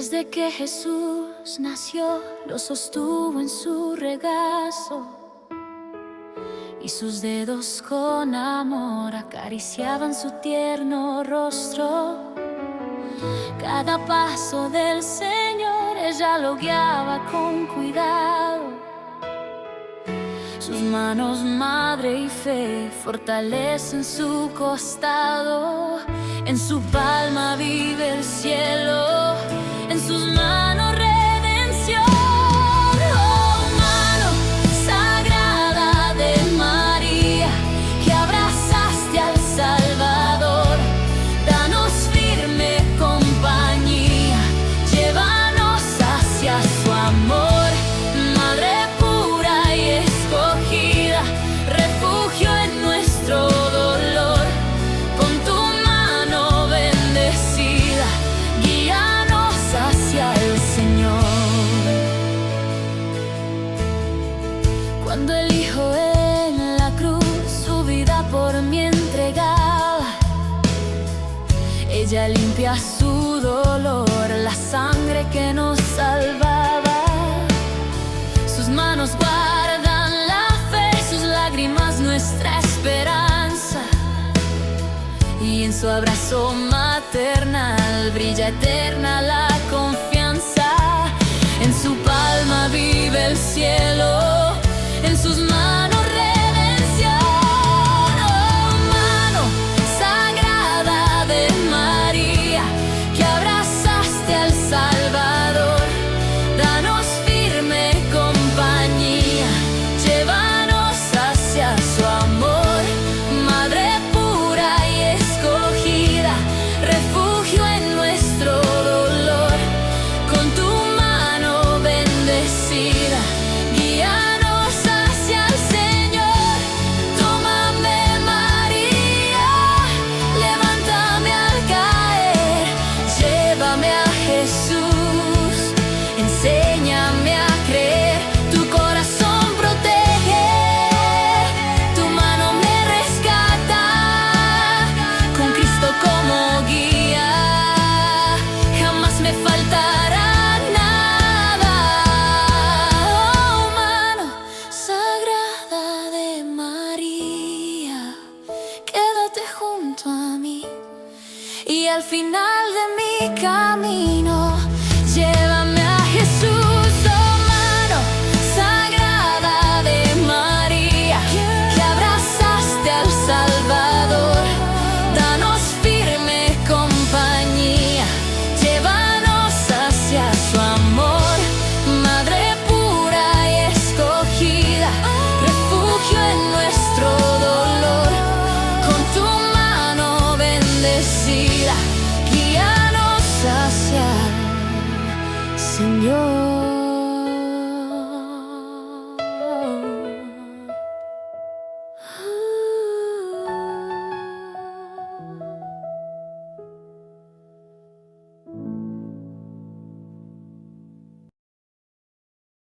Desde que Jesús nació, lo sostuvo en su regazo, y sus dedos con amor acariciaban su tierno rostro. Cada paso del Señor ella lo guiaba con cuidado. Sus manos, madre y fe, fortalecen su costado. En su palma vive el cielo, en sus manos redención. Oh, mano sagrada de María, que abrazaste al Salvador, danos firme compañía, llévanos hacia su amor. Madre pura y escogida, refugio en nuestro dolor, con tu mano bendecida, guíanos hacia el Señor. Cuando el Hijo en la cruz su vida por mí entregaba, ella limpia su dolor, la sangre que nos salvaba. Sus manos guardan la fe, sus lágrimas nuestra esperanza, y en su abrazo maternal brilla eterna la